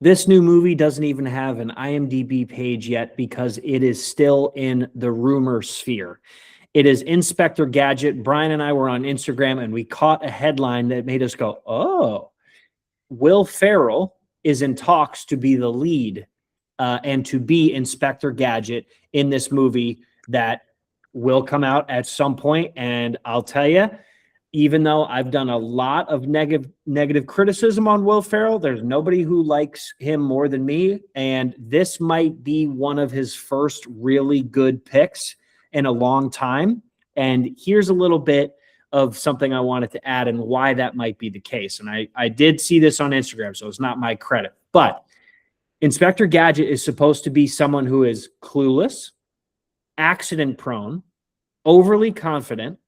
This new movie doesn't even have an IMDb page yet because it is still in the rumor sphere. It is Inspector Gadget. Brian and I were on Instagram and we caught a headline that made us go, oh, Will Ferrell is in talks to be the lead and to be Inspector Gadget in this movie that will come out at some point. And I'll tell you, even though I've done a lot of negative criticism on Will Ferrell, there's nobody who likes him more than me. And this might be one of his first really good picks in a long time. And here's a little bit of something I wanted to add and why that might be the case. And I did see this on Instagram, so it's not my credit. But Inspector Gadget is supposed to be someone who is clueless, accident prone, overly confident,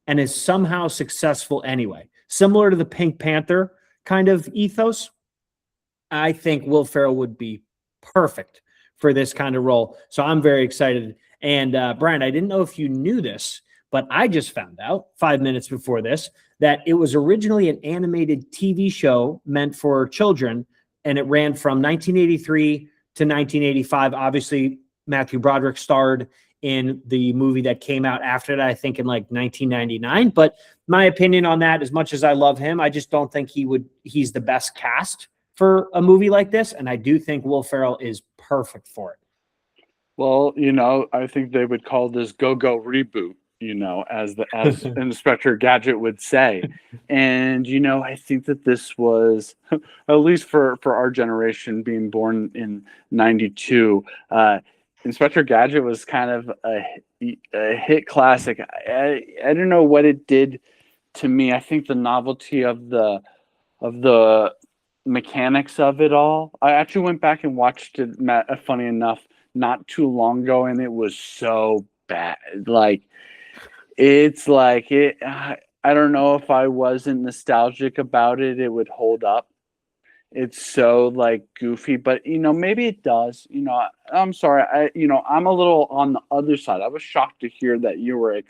and is somehow successful anyway. Similar to the Pink Panther kind of ethos, I think Will Ferrell would be perfect for this kind of role. So I'm very excited. And Brian, I didn't know if you knew this, but I just found out 5 minutes before this that it was originally an animated TV show meant for children, and it ran from 1983 to 1985. Obviously, Matthew Broderick starred in the movie that came out after that, I think in like 1999. But my opinion on that, as much as I love him, I just don't think he's the best cast for a movie like this. And I do think Will Ferrell is perfect for it. Well, I think they would call this go-go reboot, as Inspector Gadget would say. And, I think that this was, at least for our generation being born in 92, Inspector Gadget was kind of a hit classic. I don't know what it did to me. I think the novelty of the mechanics of it all. I actually went back and watched it, funny enough, not too long ago, and it was so bad. I don't know if I wasn't nostalgic about it, it would hold up. It's so goofy, but maybe it does. I'm sorry. I'm a little on the other side. I was shocked to hear that you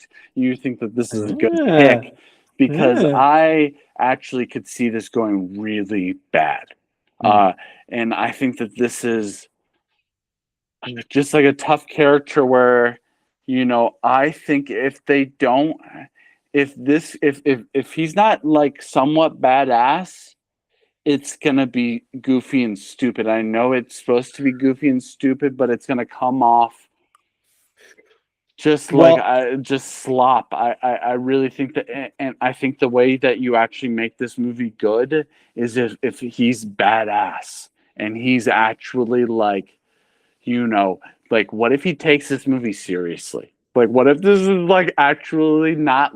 think that this is a good pick, because I actually could see this going really bad. And I think that this is just like a tough character where, I think if he's not somewhat badass, it's going to be goofy and stupid. I know it's supposed to be goofy and stupid, but it's going to come off just slop. I really think that, and I think the way that you actually make this movie good is if he's badass and he's actually what if he takes this movie seriously? What if this is actually not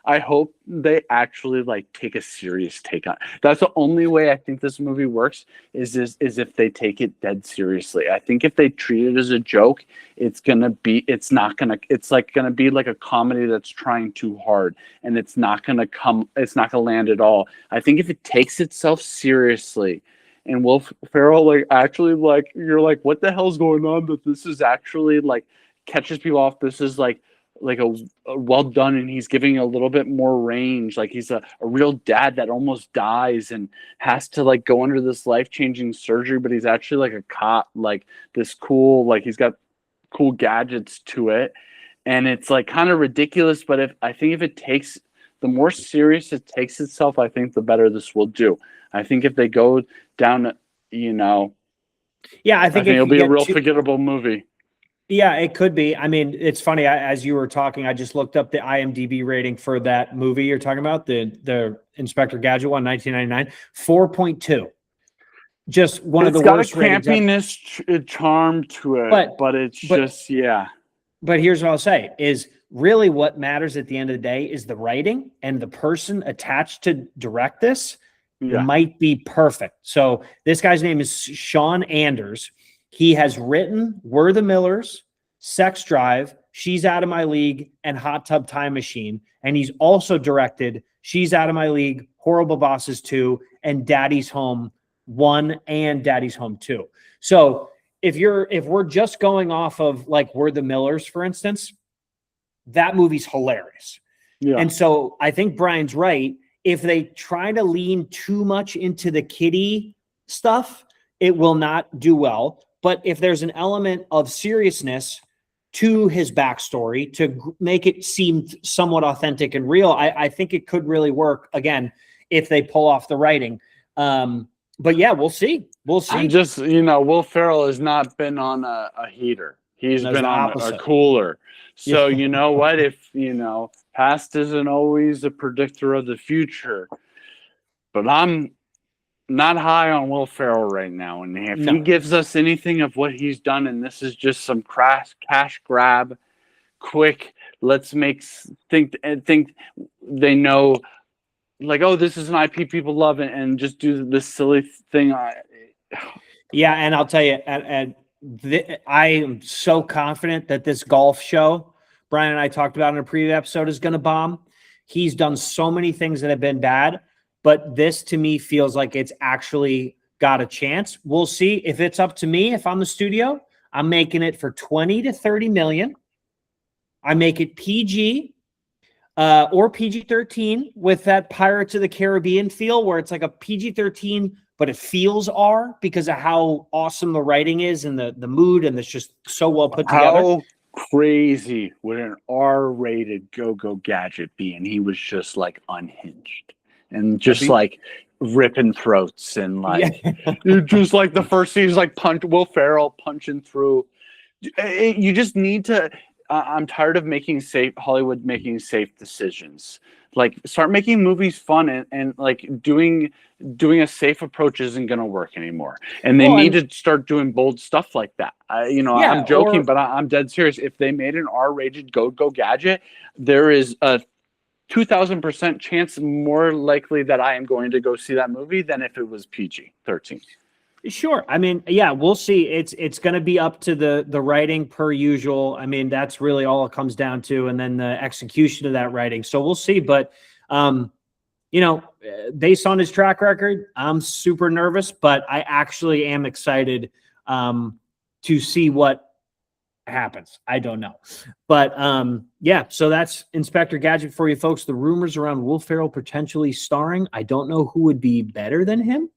I hope they actually take a serious take on it. That's the only way I think this movie works is if they take it dead seriously. I think if they treat it as a joke, it's gonna be like a comedy that's trying too hard, and it's not gonna land at all. I think if it takes itself seriously, and Will Ferrell actually you're what the hell's going on? But this is actually catches people off. This is a well done, and he's giving a little bit more range. He's a real dad that almost dies and has to go under this life-changing surgery, but he's actually a cop, this cool, he's got cool gadgets to it, and it's kind of ridiculous. But if it takes, the more serious it takes itself, I think the better this will do. I think if they go down, I think it'll be a real forgettable movie. Yeah, it could be. I mean, it's funny. As you were talking, I just looked up the IMDb rating for that movie you're talking about, the Inspector Gadget one, 1999, 4.2. Just one of the worst ratings. It's got a campiness charm to it, but it's just. But here's what I'll say is really what matters at the end of the day is the writing, and the person attached to direct this might be perfect. So this guy's name is Sean Anders. He has written We're the Millers, Sex Drive, She's Out of My League, and Hot Tub Time Machine. And he's also directed She's Out of My League, Horrible Bosses 2, and Daddy's Home 1 and Daddy's Home 2. So if we're just going off of We're the Millers, for instance, that movie's hilarious. Yeah. And so I think Brian's right. If they try to lean too much into the kiddie stuff, it will not do well. But if there's an element of seriousness to his backstory to make it seem somewhat authentic and real, I think it could really work, again, if they pull off the writing. But yeah, we'll see. We'll see. I'm just, Will Ferrell has not been on a heater. He's That's been the on a opposite. cooler. So Yeah. you know what? If, past isn't always a predictor of the future. But I'm not high on Will Ferrell right now. And if No. he gives us anything of what he's done, and this is just some cash grab, quick, let's think they know, like, oh, this is an IP people love it, and just do this silly thing. Yeah, and I'll tell you, I am so confident that this golf show Brian and I talked about in a previous episode is going to bomb. He's done so many things that have been bad, but this to me feels like it's actually got a chance. We'll see. If it's up to me, if I'm the studio, I'm making it for 20 to 30 million. I make it PG or PG-13 with that Pirates of the Caribbean feel, where it's like a PG-13, but it feels R because of how awesome the writing is and the mood, and it's just so well put together. How crazy would an R-rated Go-Go Gadget be? And he was just like unhinged and just like ripping throats and like just like the first scene is like Will Ferrell punching through. You just need to. I'm tired of Hollywood making safe decisions. Like, start making movies fun, and like doing a safe approach isn't going to work anymore. And they need to start doing bold stuff like that. I'm joking, but I'm dead serious. If they made an R-rated Go-Go Gadget, there is a 2,000% chance more likely that I am going to go see that movie than if it was PG-13. Sure. I mean, yeah, we'll see. It's going to be up to the writing per usual. I mean, that's really all it comes down to, and then the execution of that writing. So we'll see. But, based on his track record, I'm super nervous, but I actually am excited to see what happens. I don't know. But, yeah, so that's Inspector Gadget for you folks. The rumors around Will Ferrell potentially starring, I don't know who would be better than him.